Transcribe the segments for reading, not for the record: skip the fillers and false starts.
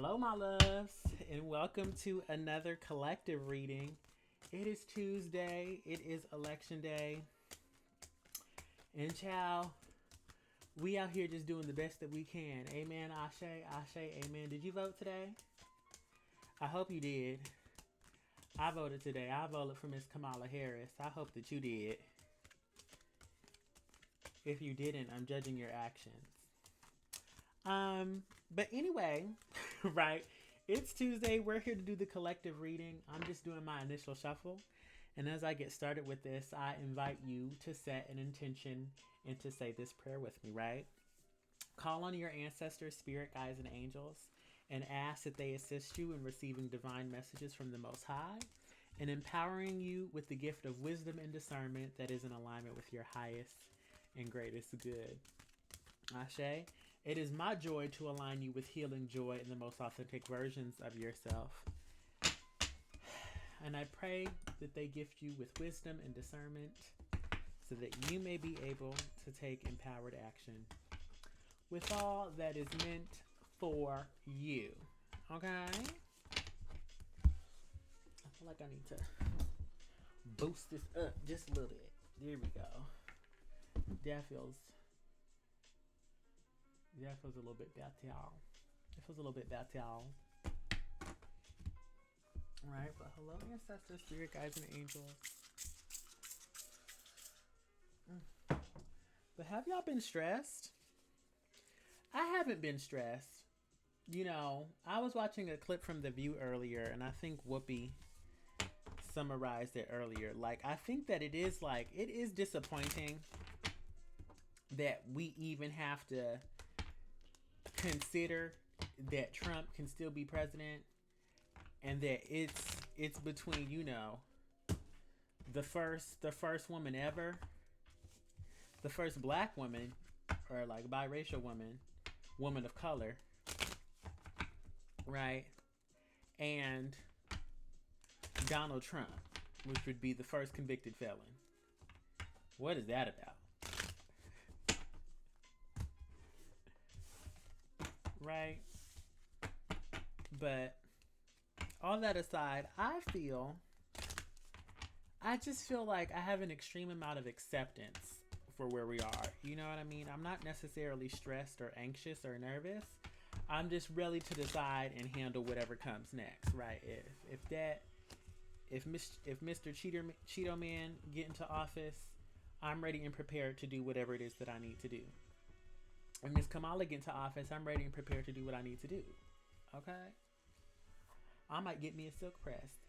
Hello, my loves, and welcome to another collective reading. It is Tuesday, it is election day, and child, we out here just doing the best that we can. Amen, Ashe, Ashe, amen. Did you vote today? I hope you did. I voted today. I voted for Miss Kamala Harris. I hope that you did. If you didn't, I'm judging your actions. But anyway, right? It's Tuesday. We're here to do the collective reading. I'm just doing my initial shuffle. And as I get started with this, I invite you to set an intention and to say this prayer with me, right? Call on your ancestors, spirit guides, and angels, and ask that they assist you in receiving divine messages from the Most High and empowering you with the gift of wisdom and discernment that is in alignment with your highest and greatest good. Ashe. It is my joy to align you with healing joy and the most authentic versions of yourself. And I pray that they gift you with wisdom and discernment so that you may be able to take empowered action with all that is meant for you. Okay? I feel like I need to boost this up just a little bit. There we go. That feels a little bit better. It feels a little bit better. Alright, but hello, ancestors, spirit guides, and angels. But have y'all been stressed? I haven't been stressed. You know, I was watching a clip from The View earlier, and I think Whoopi summarized it earlier. Like, I think that it is disappointing that we even have to consider that Trump can still be president, and that it's between, you know, the first woman ever, the first black woman, or like biracial woman of color, right, and Donald Trump, which would be the first convicted felon. What is that about? Right? But all that aside, I just feel like I have an extreme amount of acceptance for where we are. You know what I mean? I'm not necessarily stressed or anxious or nervous. I'm just ready to decide and handle whatever comes next, right? If Mr. Cheeto Man get into office, I'm ready and prepared to do whatever it is that I need to do. If Miss Kamala get into office, I'm ready and prepared to do what I need to do. Okay? I might get me a silk press.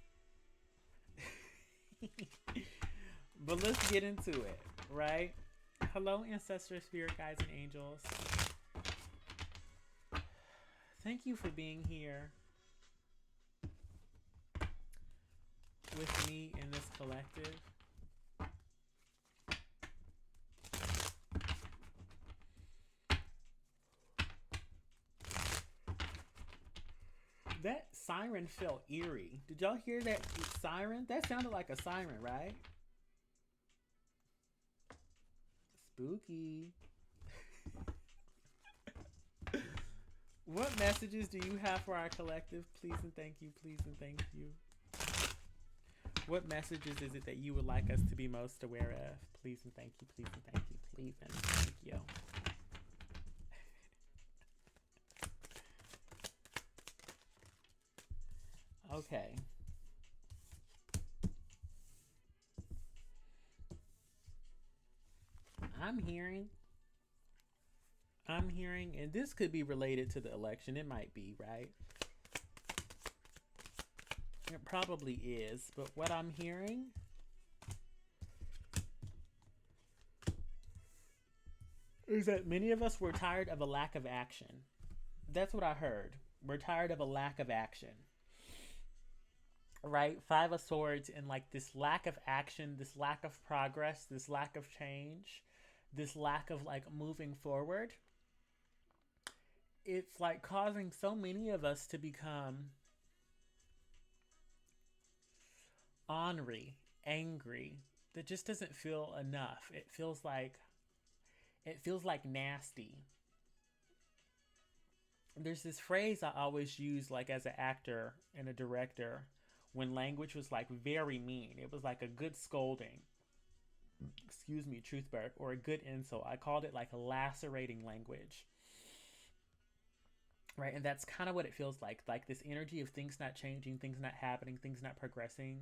But let's get into it, right? Hello, ancestors, spirit guides, and angels. Thank you for being here with me in this collective. That siren felt eerie. Did y'all hear that siren? That sounded like a siren, right? Spooky. What messages do you have for our collective? Please and thank you. Please and thank you. What messages is it that you would like us to be most aware of? Please and thank you. Please and thank you. Please and thank you. Okay. I'm hearing, and this could be related to the election. It might be, right? It probably is. But what I'm hearing is that many of us were tired of a lack of action. That's what I heard. We're tired of a lack of action. Right? Five of Swords, and like this lack of action, this lack of progress, this lack of change, this lack of like moving forward. It's like causing so many of us to become ornery, angry. That just doesn't feel enough. It feels like nasty. there's this phrase I always use, like as an actor and a director, when language was like very mean. It was like a good scolding, excuse me, truth burp, or a good insult. I called it like a lacerating language, right? And that's kind of what it feels like this energy of things not changing, things not happening, things not progressing.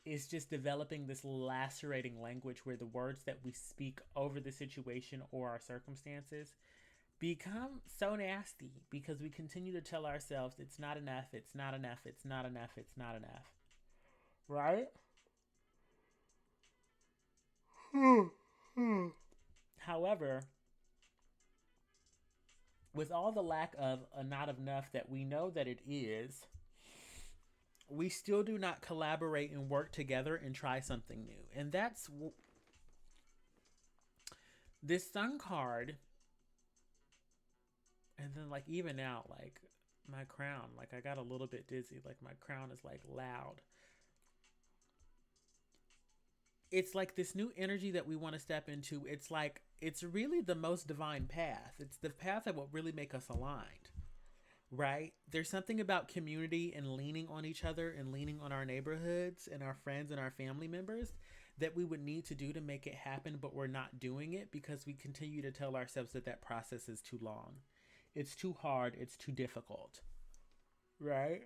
Is just developing this lacerating language where the words that we speak over the situation or our circumstances become so nasty because we continue to tell ourselves it's not enough, it's not enough, it's not enough, it's not enough. Right? However, with all the lack of a not enough that we know that it is, we still do not collaborate and work together and try something new. And that's this sun card. And then, like, even out, like, my crown, like, I got a little bit dizzy. Like, my crown is, like, loud. It's like this new energy that we want to step into. It's like, it's really the most divine path. It's the path that will really make us aligned, right? There's something about community and leaning on each other and leaning on our neighborhoods and our friends and our family members that we would need to do to make it happen, but we're not doing it because we continue to tell ourselves that that process is too long. It's too hard. It's too difficult, right?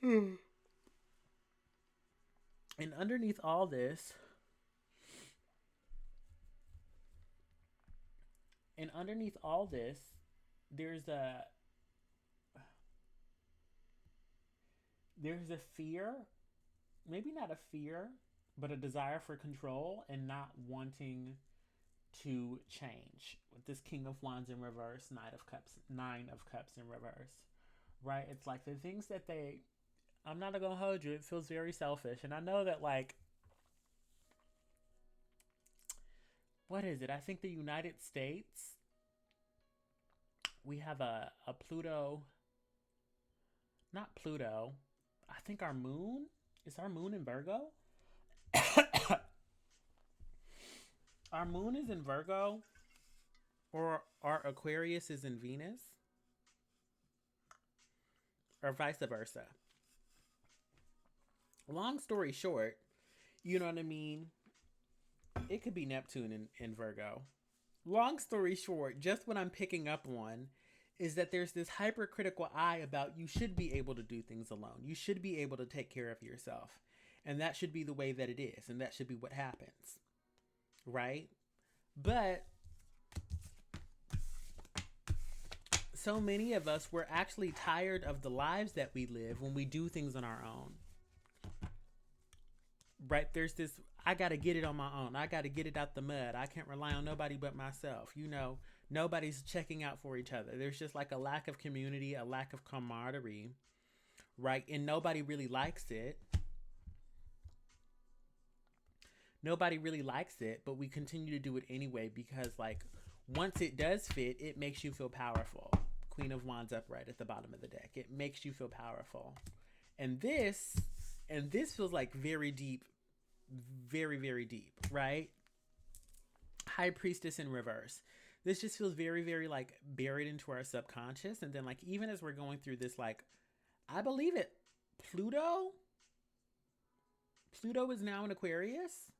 And underneath all this, and underneath all this, there's a there's a fear, maybe not a fear, but a desire for control and not wanting to change. With this King of Wands in reverse, Nine of Cups in reverse, right? It's like the things that they. I'm not gonna hold you. It feels very selfish, and I know that like what is it? I think the United States, we have a Pluto, not Pluto. I think our moon is our moon in Virgo. Our moon is in Virgo, or our Aquarius is in Venus, or vice versa. Long story short, you know what I mean? It could be Neptune in Virgo. Long story short, just what I'm picking up on is that there's this hypercritical eye about you should be able to do things alone. You should be able to take care of yourself. And that should be the way that it is. And that should be what happens. Right? But so many of us, we're actually tired of the lives that we live when we do things on our own. Right? There's this, I got to get it on my own. I got to get it out the mud. I can't rely on nobody but myself. You know, nobody's checking out for each other. There's just like a lack of community, a lack of camaraderie, right? And nobody really likes it. Nobody really likes it, but we continue to do it anyway because, like, once it does fit, it makes you feel powerful. Queen of Wands upright at the bottom of the deck. It makes you feel powerful. And this feels like very deep, very, very deep, right? High Priestess in reverse. This just feels very, very like buried into our subconscious. And then like, even as we're going through this, like, I believe it, Pluto is now in Aquarius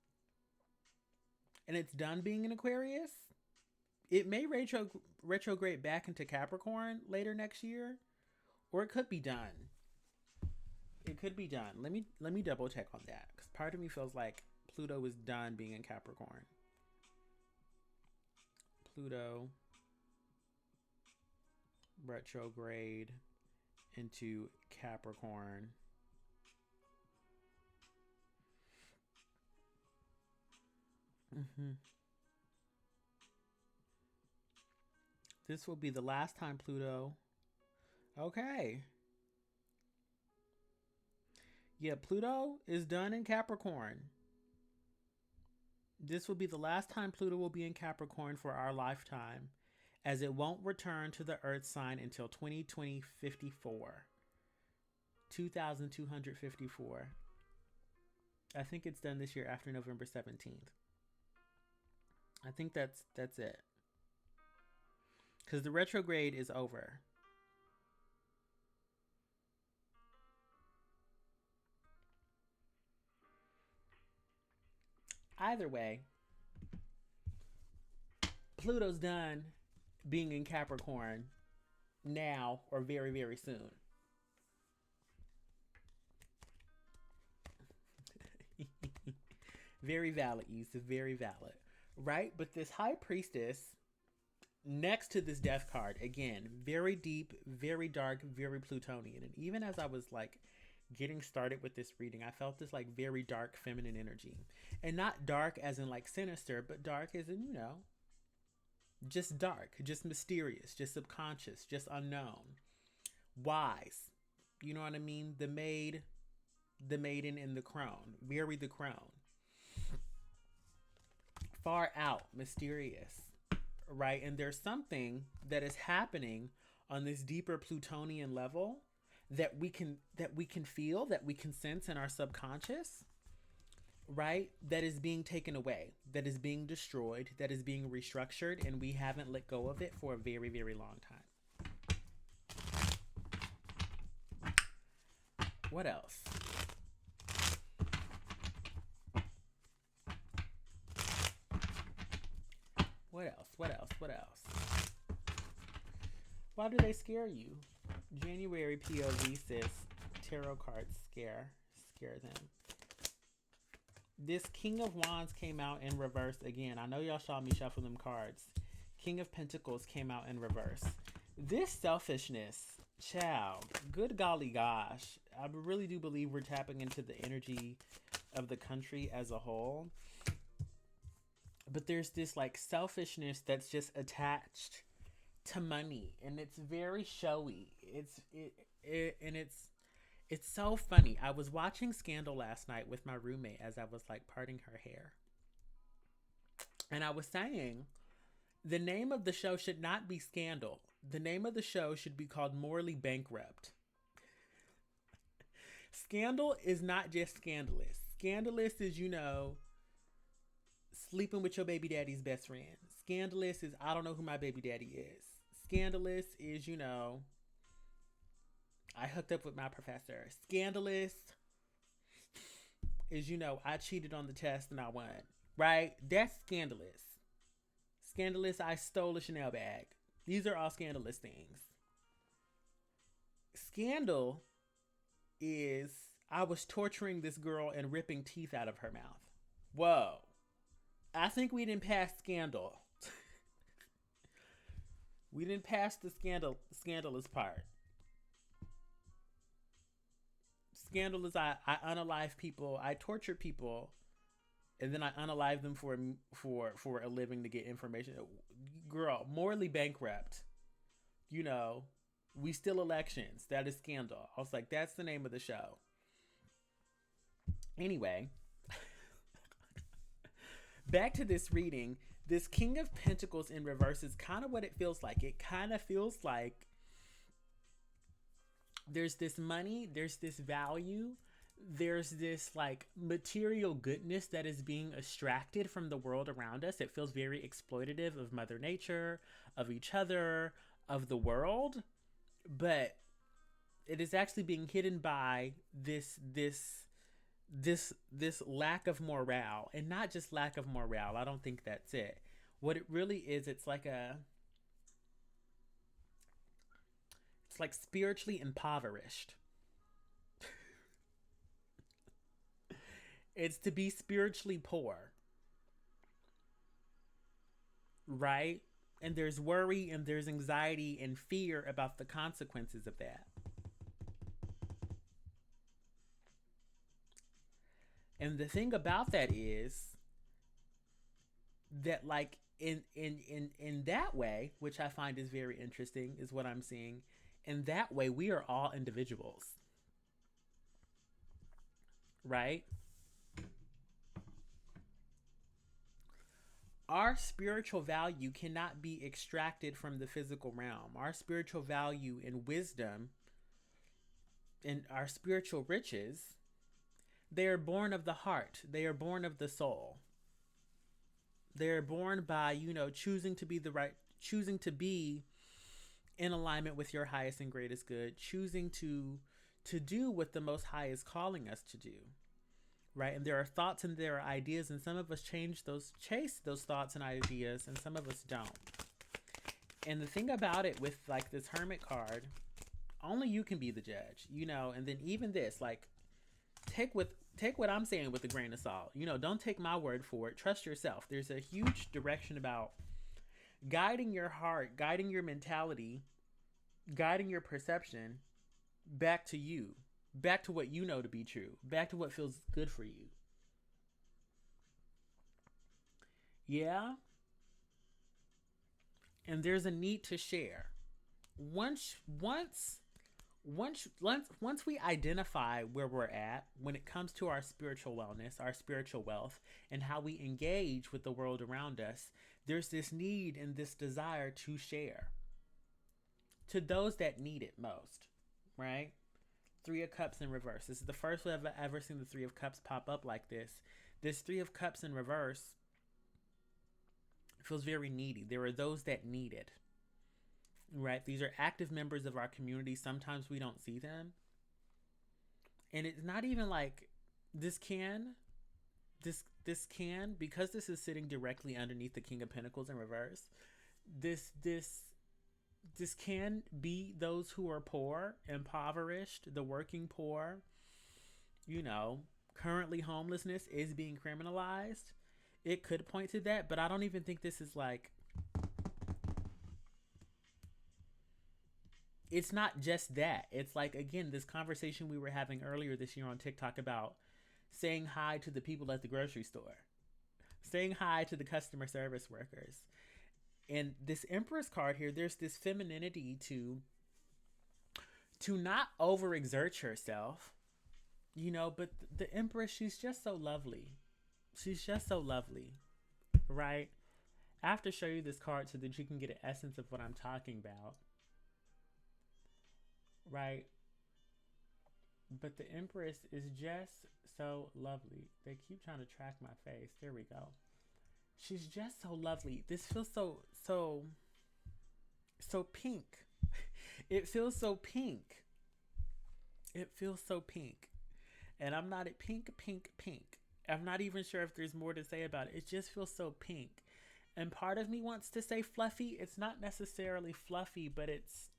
and it's done being in Aquarius. It may retrograde back into Capricorn later next year, or it could be done. It could be done. Let me double check on that because part of me feels like Pluto is done being in Capricorn. Pluto retrograde into Capricorn. This will be the last time Pluto. Okay. Yeah, Pluto is done in Capricorn. This will be the last time Pluto will be in Capricorn for our lifetime, as it won't return to the Earth sign until 2054. 2254. I think it's done this year after November 17th. I think that's it. because the retrograde is over. Either way, Pluto's done being in Capricorn now or very, very soon. Very valid, Yusuf. Very valid. Right? But this high priestess next to this death card, again, very deep, very dark, very Plutonian. And even as I was like getting started with this reading, I felt this like very dark feminine energy. And not dark as in like sinister, but dark as in, just dark, just mysterious, just subconscious, just unknown. Wise. You know what I mean? The maiden in the crown. Weary the crown. Far out, mysterious. Right? And there's something that is happening on this deeper Plutonian level that we can feel, that we can sense in our subconscious, right? That is being taken away, that is being destroyed, that is being restructured, and we haven't let go of it for a very, very long time. What else? What else? Why do they scare you? January POV says tarot cards scare them. This King of Wands came out in reverse again. I know y'all saw me shuffle them cards. King of Pentacles came out in reverse. This selfishness, child, good golly gosh. I really do believe we're tapping into the energy of the country as a whole. But there's this like selfishness that's just attached to money, and it's very showy. It's so funny. I was watching Scandal last night with my roommate as I was like parting her hair. And I was saying the name of the show should not be Scandal. The name of the show should be called Morally Bankrupt. Scandal is not just scandalous. Scandalous is, sleeping with your baby daddy's best friend. Scandalous is I don't know who my baby daddy is. Scandalous is, I hooked up with my professor. Scandalous is, I cheated on the test and I won. Right? That's scandalous. Scandalous, I stole a Chanel bag. These are all scandalous things. Scandal is I was torturing this girl and ripping teeth out of her mouth. Whoa. I think we didn't pass scandal. We didn't pass the scandalous part. Scandal is I unalive people, I torture people, and then I unalive them for a living to get information. Girl, morally bankrupt. We steal elections. That is scandal. I was like, that's the name of the show. Anyway, back to this reading. This King of Pentacles in reverse is kind of what it feels like. It kind of feels like there's this money, there's this value, there's this like material goodness that is being extracted from the world around us. It feels very exploitative of Mother Nature, of each other, of the world, but it is actually being hidden by this lack of morale. And not just lack of morale, I don't think that's it. What it really is, it's like spiritually impoverished. It's to be spiritually poor, right? And there's worry and there's anxiety and fear about the consequences of that. And the thing about that is that like in that way, which I find is very interesting, is what I'm seeing. In that way, we are all individuals, right? Our spiritual value cannot be extracted from the physical realm. Our spiritual value and wisdom and our spiritual riches, they are born of the heart. They are born of the soul. They are born by, choosing to be in alignment with your highest and greatest good, choosing to do what the Most High is calling us to do, right? And there are thoughts and there are ideas, and some of us chase those thoughts and ideas, and some of us don't. And the thing about it with like this Hermit card, only you can be the judge, you know. And then even this, like, take what I'm saying with a grain of salt. You know, don't take my word for it. Trust yourself. There's a huge direction about guiding your heart, guiding your mentality, guiding your perception back to you, back to what you know to be true, back to what feels good for you. Yeah. And there's a need to share. Once once once we identify where we're at when it comes to our spiritual wellness, our spiritual wealth, and how we engage with the world around us, there's this need and this desire to share to those that need it most, right? Three of Cups in reverse. This is the first time I've ever seen the Three of Cups pop up like this. This Three of Cups in reverse feels very needy. There are those that need it, right? These are active members of our community. Sometimes we don't see them. And it's not even like this can, because this is sitting directly underneath the King of Pentacles in reverse, this can be those who are poor, impoverished, the working poor. You know, currently homelessness is being criminalized. It could point to that, but I don't even think this is like, it's not just that. It's like, again, this conversation we were having earlier this year on TikTok about saying hi to the people at the grocery store, saying hi to the customer service workers. And this Empress card here, there's this femininity to not overexert yourself, you know, but the Empress, she's just so lovely. She's just so lovely, right? I have to show you this card so that you can get an essence of what I'm talking about, right? But the Empress is just so lovely. They keep trying to track my face. There we go. She's just so lovely. This feels so pink. It feels so pink. It feels so pink. And I'm not at pink. I'm not even sure if there's more to say about it. It just feels so pink. And part of me wants to say fluffy. It's not necessarily fluffy, but it's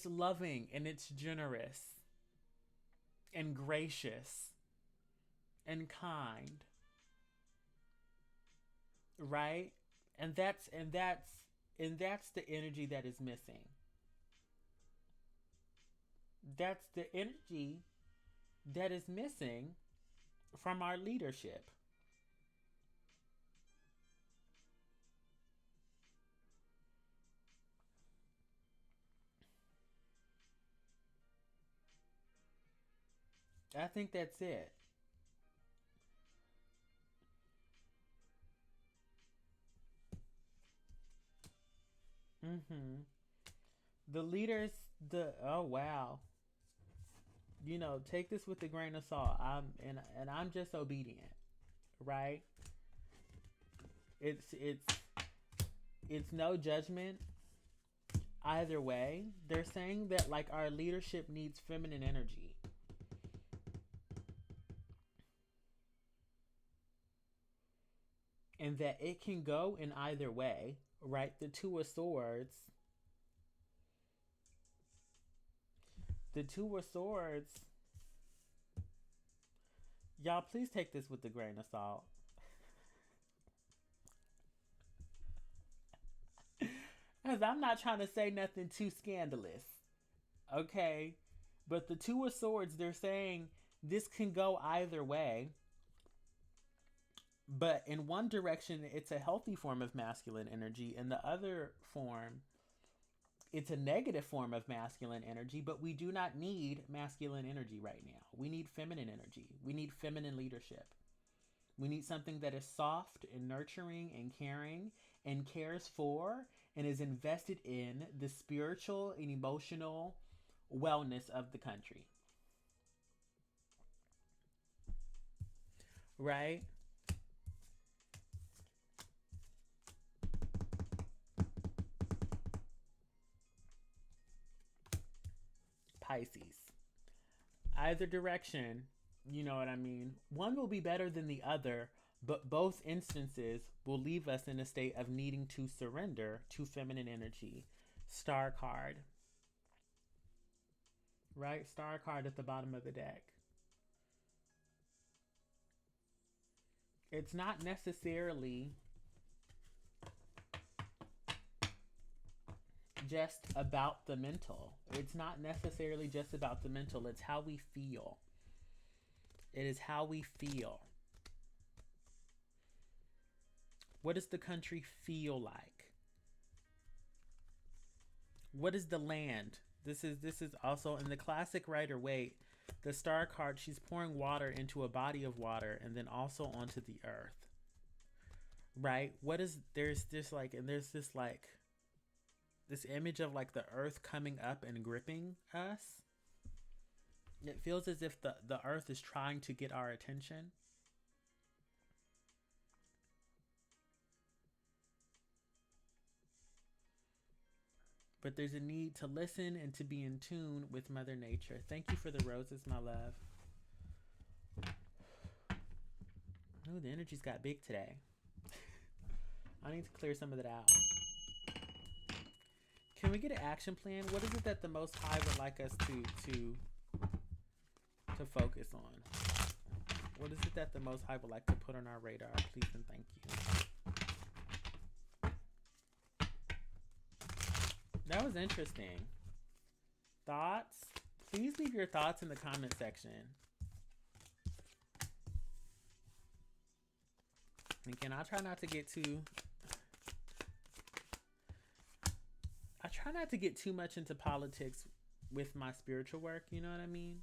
loving and it's generous and gracious and kind. Right? And that's the energy that is missing. That's the energy that is missing from our leadership. I think that's it. Mhm. The leaders, oh wow. You know, take this with a grain of salt. I'm just obedient, right? It's it's no judgment either way. They're saying that like our leadership needs feminine energy. And that it can go in either way, right? The Two of Swords. The Two of Swords. Y'all, please take this with a grain of salt. Because I'm not trying to say nothing too scandalous. Okay? But the Two of Swords, they're saying this can go either way. But in one direction, it's a healthy form of masculine energy. In the other form, it's a negative form of masculine energy. But we do not need masculine energy right now. We need feminine energy. We need feminine leadership. We need something that is soft and nurturing and caring and cares for and is invested in the spiritual and emotional wellness of the country. Right? Pisces. Either direction, you know what I mean? One will be better than the other, but both instances will leave us in a state of needing to surrender to feminine energy. Star card. Right? Star card at the bottom of the deck. It's not necessarily just about the mental. It's not necessarily just about the mental. It's how we feel. It is how we feel. What does the country feel like? What is the land? This is also in the classic Rider-Waite, the star card, she's pouring water into a body of water and then also onto the earth. Right? What is, there's this like, and there's this like, this image of like the earth coming up and gripping us. It feels as if the earth is trying to get our attention. But there's a need to listen and to be in tune with Mother Nature. Thank you for the roses, my love. Oh, the energy's got big today. I need to clear some of that out. Can we get an action plan? What is it that the Most High would like us to focus on? What is it that the Most High would like to put on our radar? Please and thank you. That was interesting. Thoughts? Please leave your thoughts in the comment section. Again, I try not to get too much into politics with my spiritual work, you know what I mean?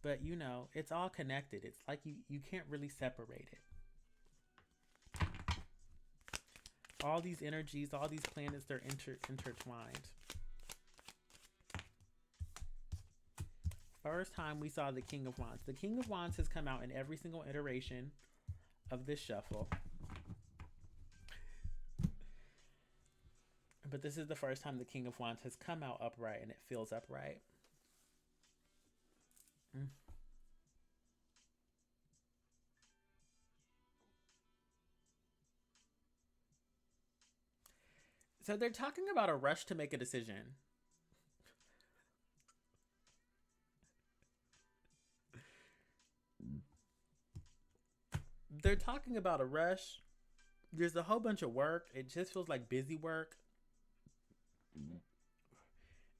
But you know, it's all connected. It's like you can't really separate it. All these energies, all these planets, they're intertwined. First time we saw the King of Wands. The King of Wands has come out in every single iteration of this shuffle. But this is the first time the King of Wands has come out upright, and it feels upright. So they're talking about a rush to make a decision. They're talking about a rush. There's a whole bunch of work. It just feels like busy work.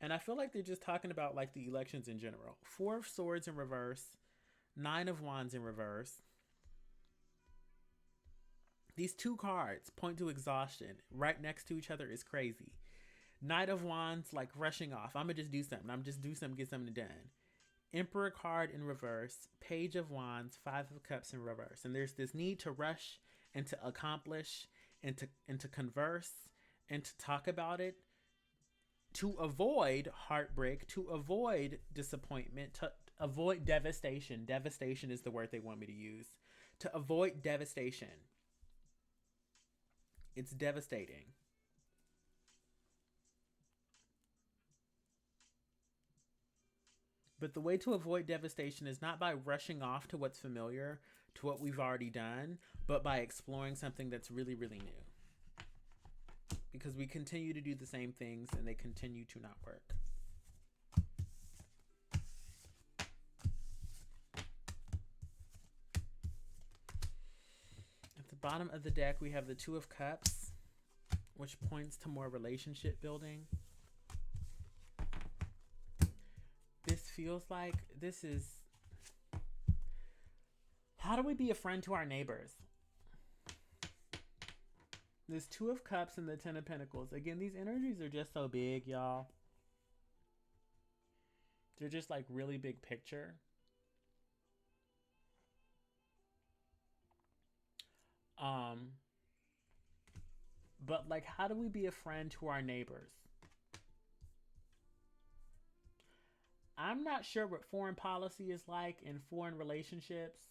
And I feel like they're just talking about like the elections in general. 4 of Swords in reverse. 9 of Wands in reverse. These 2 cards point to exhaustion. Right next to each other is crazy. Knight of Wands, like rushing off. I'm going to just do something. Get something done. Emperor card in reverse. Page of Wands, 5 of Cups in reverse. And there's this need to rush and to accomplish and to converse and to talk about it. To avoid heartbreak, to avoid disappointment, to avoid devastation. Devastation is the word they want me to use. To avoid devastation. It's devastating. But the way to avoid devastation is not by rushing off to what's familiar, to what we've already done, but by exploring something that's really, really new. Because we continue to do the same things and they continue to not work. At the bottom of the deck, we have the 2 of Cups, which points to more relationship building. This feels like this is... How do we be a friend to our neighbors? This 2 of Cups and the 10 of Pentacles. Again, these energies are just so big, y'all. They're just like really big picture. But like, how do we be a friend to our neighbors? I'm not sure what foreign policy is like in foreign relationships.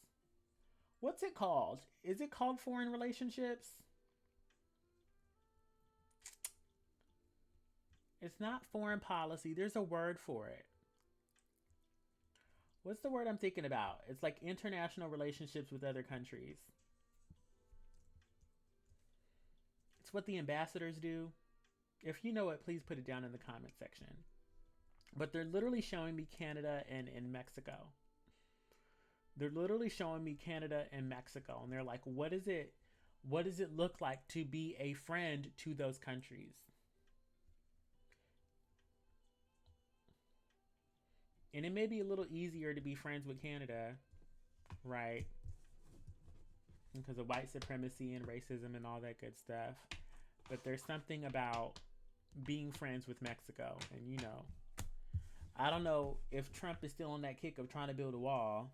What's it called? Is it called foreign relationships? It's not foreign policy. There's a word for it. What's the word I'm thinking about? It's like international relationships with other countries. It's what the ambassadors do. If you know it, please put it down in the comment section. But they're literally showing me Canada and Mexico. They're literally showing me Canada and Mexico. And they're like, what does it look like to be a friend to those countries? And it may be a little easier to be friends with Canada, right? Because of white supremacy and racism and all that good stuff. But there's something about being friends with Mexico. And, you know, I don't know if Trump is still on that kick of trying to build a wall.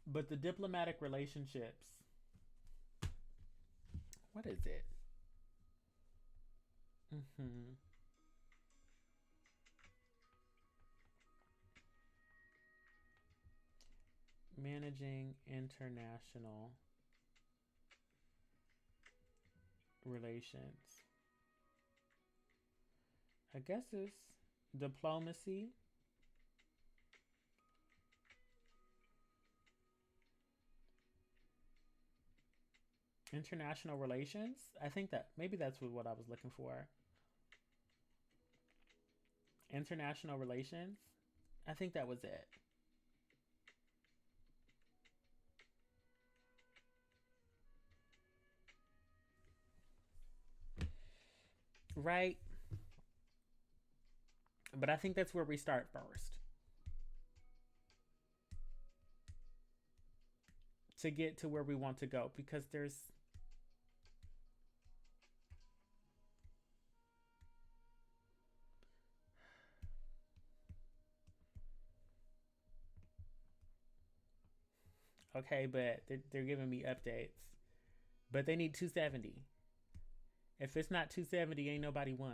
But the diplomatic relationships, what is it? Mm-hmm. Managing international relations. I guess it's diplomacy. International relations. I think that maybe that's what I was looking for. International relations. I think that was it. Right? But I think that's where we start first. To get to where we want to go because there's okay, but they're giving me updates. But they need 270. If it's not 270, ain't nobody won.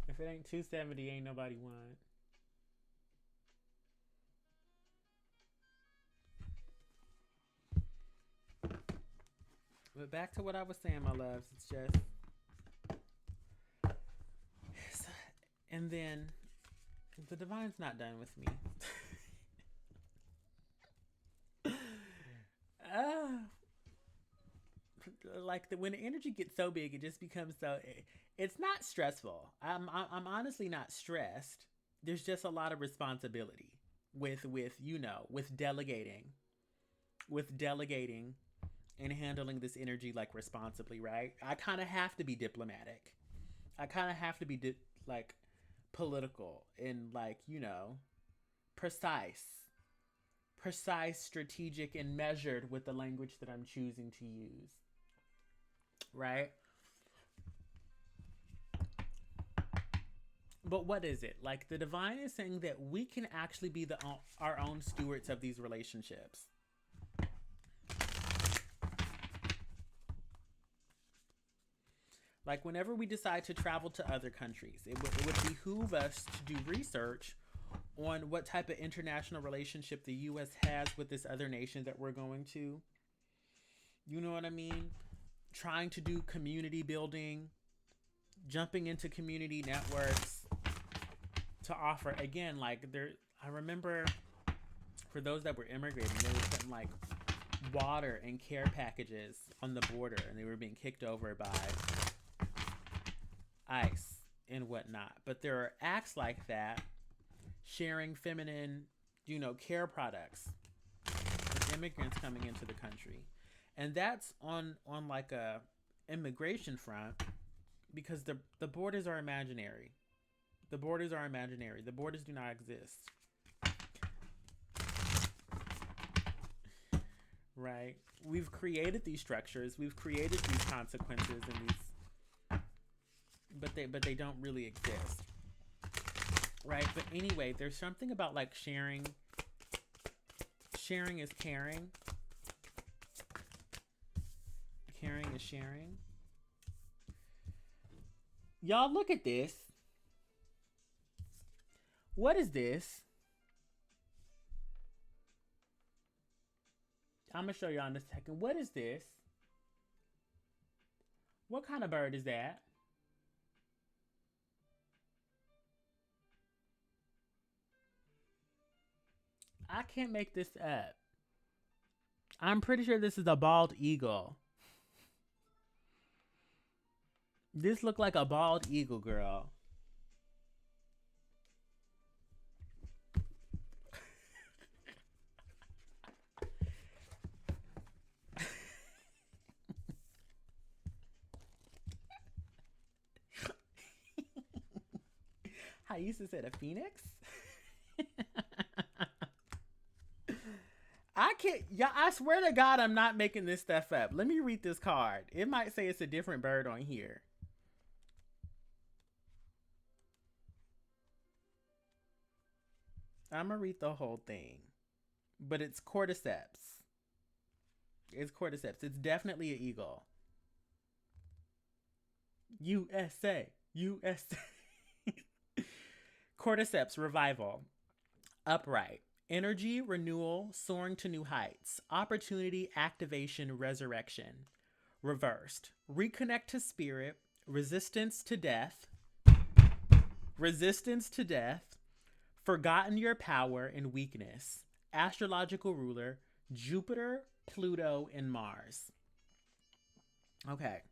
If it ain't 270, ain't nobody won. But back to what I was saying, my loves. It's just. And then the divine's not done with me. uh, when the energy gets so big, it just becomes so. It's not stressful. I'm honestly not stressed. There's just a lot of responsibility with delegating and handling this energy like responsibly, right? I kind of have to be diplomatic. I kind of have to be like political and like, precise, strategic, and measured with the language that I'm choosing to use. Right? But what is it? Like the divine is saying that we can actually be our own stewards of these relationships. Like whenever we decide to travel to other countries, it would behoove us to do research on what type of international relationship the U.S. has with this other nation that we're going to. You know what I mean? Trying to do community building, jumping into community networks to offer, again, like I remember for those that were immigrating, they were putting like water and care packages on the border and they were being kicked over by ICE and whatnot. But there are acts like that, sharing feminine, care products with immigrants coming into the country. And that's on like a immigration front because the borders are imaginary. The borders are imaginary. The borders do not exist. Right? We've created these structures. We've created these consequences and these but they don't really exist. Right? But anyway, there's something about like sharing. Sharing is caring. Caring is sharing. Y'all look at this. What is this? I'm gonna show y'all in a second. What is this? What kind of bird is that? I can't make this up. I'm pretty sure this is a bald eagle. This looked like a bald eagle, girl. I used to say a phoenix. I can't. Yeah, I swear to God, I'm not making this stuff up. Let me read this card. It might say it's a different bird on here. I'm gonna read the whole thing, but it's cordyceps. It's cordyceps. It's definitely an eagle. USA, USA. Cordyceps revival. Upright. Energy, renewal, soaring to new heights. Opportunity, activation, resurrection. Reversed. Reconnect to spirit. Resistance to death. Resistance to death. Forgotten your power and weakness. Astrological ruler. Jupiter, Pluto, and Mars. Okay.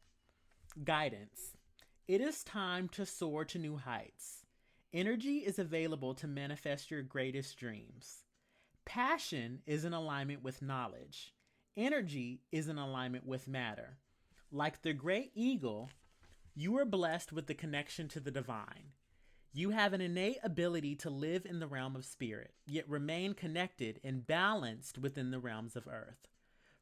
Guidance. It is time to soar to new heights. Energy is available to manifest your greatest dreams. Passion is in alignment with knowledge. Energy is in alignment with matter. Like the great eagle, you are blessed with the connection to the divine. You have an innate ability to live in the realm of spirit, yet remain connected and balanced within the realms of earth.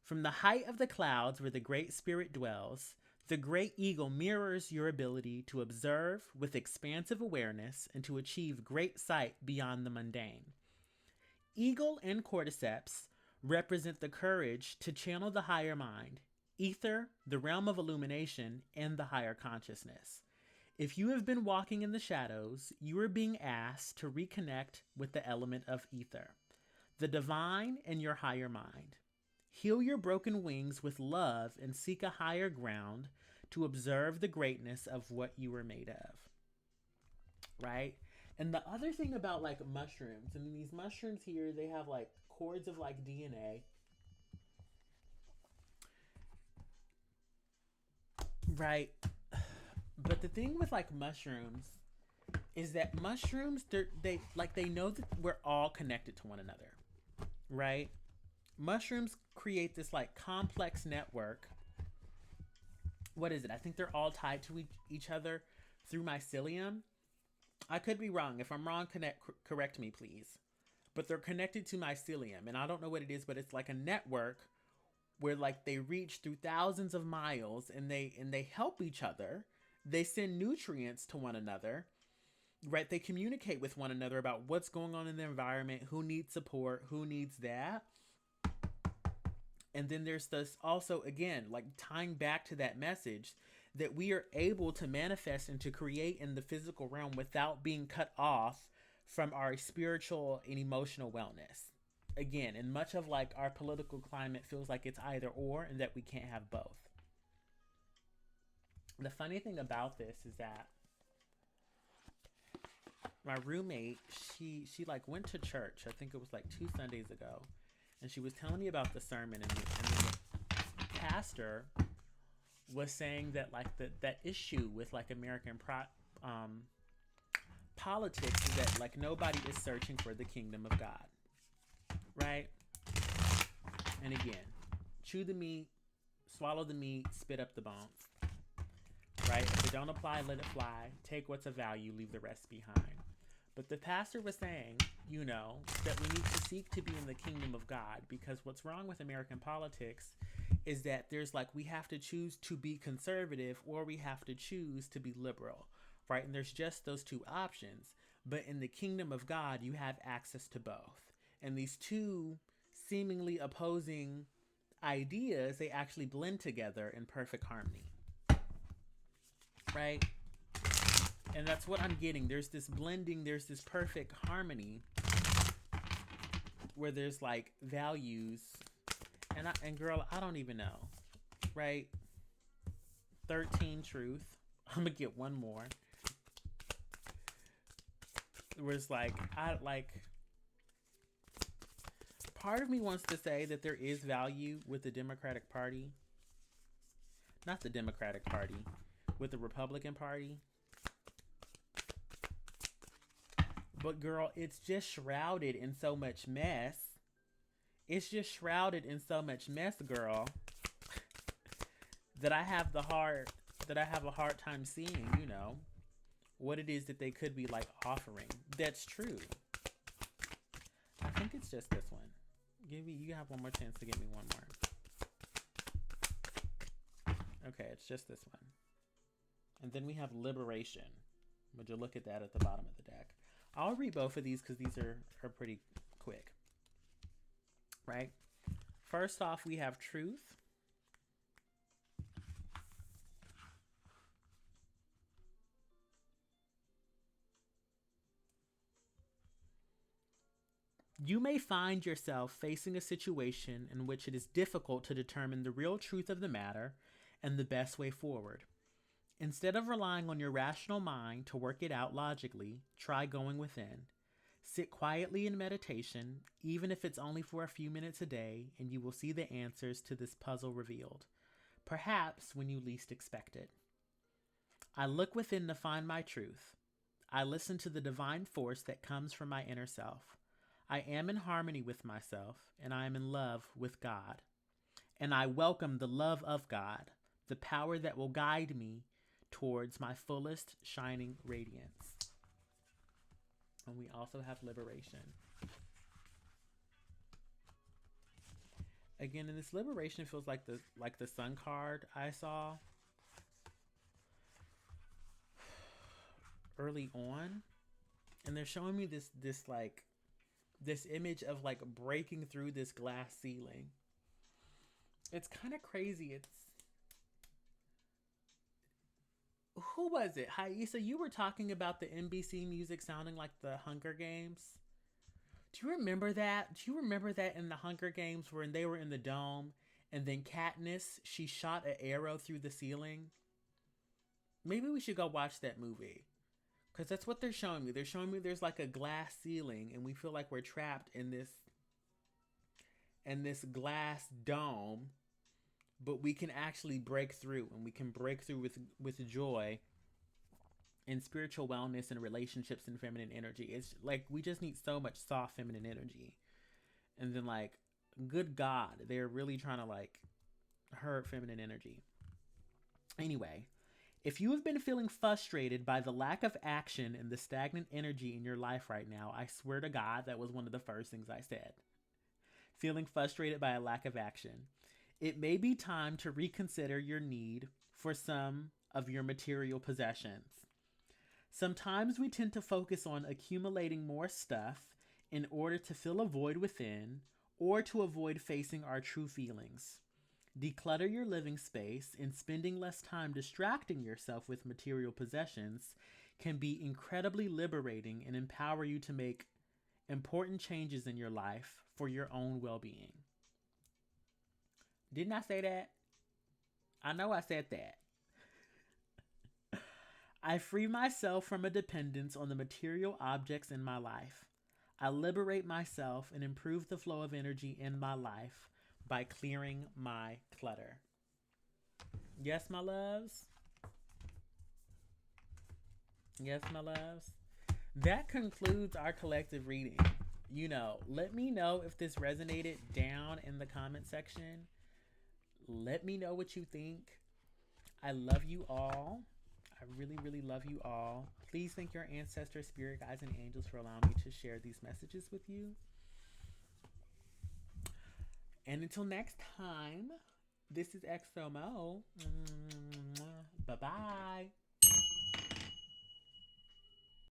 From the height of the clouds where the great spirit dwells, the great eagle mirrors your ability to observe with expansive awareness and to achieve great sight beyond the mundane. Eagle and cordyceps represent the courage to channel the higher mind, ether, the realm of illumination, and the higher consciousness. If you have been walking in the shadows, you are being asked to reconnect with the element of ether, the divine, and your higher mind. Heal your broken wings with love and seek a higher ground to observe the greatness of what you were made of. Right? And the other thing about like mushrooms, and these mushrooms here, they have like cords of like DNA. Right? But the thing with like mushrooms is that mushrooms, they know that we're all connected to one another. Right? Mushrooms create this like complex network. What is it? I think they're all tied to each other through mycelium. I could be wrong. If I'm wrong, correct me, please. But they're connected to mycelium, and I don't know what it is, but it's like a network where like they reach through thousands of miles, and they help each other. They send nutrients to one another. Right? They communicate with one another about what's going on in the environment, who needs support, who needs that. And then there's this also, again, like tying back to that message that we are able to manifest and to create in the physical realm without being cut off from our spiritual and emotional wellness. Again, and much of like our political climate feels like it's either or and that we can't have both. The funny thing about this is that my roommate, she like went to church. I think it was like 2 Sundays ago. And she was telling me about the sermon, and the pastor was saying that like that issue with like American politics is that like nobody is searching for the kingdom of God, right? And again, chew the meat, swallow the meat, spit up the bones, right? If it don't apply, let it fly. Take what's of value, leave the rest behind. But the pastor was saying, you know, that we need to seek to be in the kingdom of God, because what's wrong with American politics is that there's like, we have to choose to be conservative or we have to choose to be liberal, right? And there's just those two options. But in the kingdom of God, you have access to both. And these two seemingly opposing ideas, they actually blend together in perfect harmony, right? And that's what I'm getting. There's this blending, there's this perfect harmony where there's like values. And girl, I don't even know. Right? 13 truth. I'm gonna get one more. Where it's like, part of me wants to say that there is value with the Democratic Party. Not the Democratic Party, with the Republican Party. But girl, it's just shrouded in so much mess. It's just shrouded in so much mess, girl, that I have a hard time seeing, what it is that they could be like offering. That's true. I think it's just this one. You have one more chance to give me one more. Okay, it's just this one. And then we have liberation. Would you look at that at the bottom of the deck? I'll read both of these because these are pretty quick. Right? First off, we have truth. You may find yourself facing a situation in which it is difficult to determine the real truth of the matter and the best way forward. Instead of relying on your rational mind to work it out logically, try going within. Sit quietly in meditation, even if it's only for a few minutes a day, and you will see the answers to this puzzle revealed, perhaps when you least expect it. I look within to find my truth. I listen to the divine force that comes from my inner self. I am in harmony with myself, and I am in love with God. And I welcome the love of God, the power that will guide me towards my fullest shining radiance. And we also have liberation. Again, in this liberation, feels like the Sun card I saw early on, and they're showing me this image of like breaking through this glass ceiling. It's kind of crazy. Who was it? Haisa, you were talking about the NBC music sounding like the Hunger Games. Do you remember that? Do you remember that in the Hunger Games when they were in the dome and then Katniss, she shot an arrow through the ceiling? Maybe we should go watch that movie. Because that's what they're showing me. They're showing me there's like a glass ceiling and we feel like we're trapped in this glass dome. But we can actually break through, and we can break through with joy and spiritual wellness and relationships and feminine energy. It's like we just need so much soft feminine energy. And then like, good God, they're really trying to like herd feminine energy. Anyway, if you have been feeling frustrated by the lack of action and the stagnant energy in your life right now, I swear to God, that was one of the first things I said. Feeling frustrated by a lack of action. It may be time to reconsider your need for some of your material possessions. Sometimes we tend to focus on accumulating more stuff in order to fill a void within or to avoid facing our true feelings. Declutter your living space, and spending less time distracting yourself with material possessions can be incredibly liberating and empower you to make important changes in your life for your own well-being. Didn't I say that? I know I said that. I free myself from a dependence on the material objects in my life. I liberate myself and improve the flow of energy in my life by clearing my clutter. Yes, my loves? Yes, my loves? That concludes our collective reading. Let me know if this resonated down in the comment section. Let me know what you think. I love you all. I really, really love you all. Please thank your ancestors, spirit guides, and angels for allowing me to share these messages with you. And until next time, this is XOMO. Bye-bye.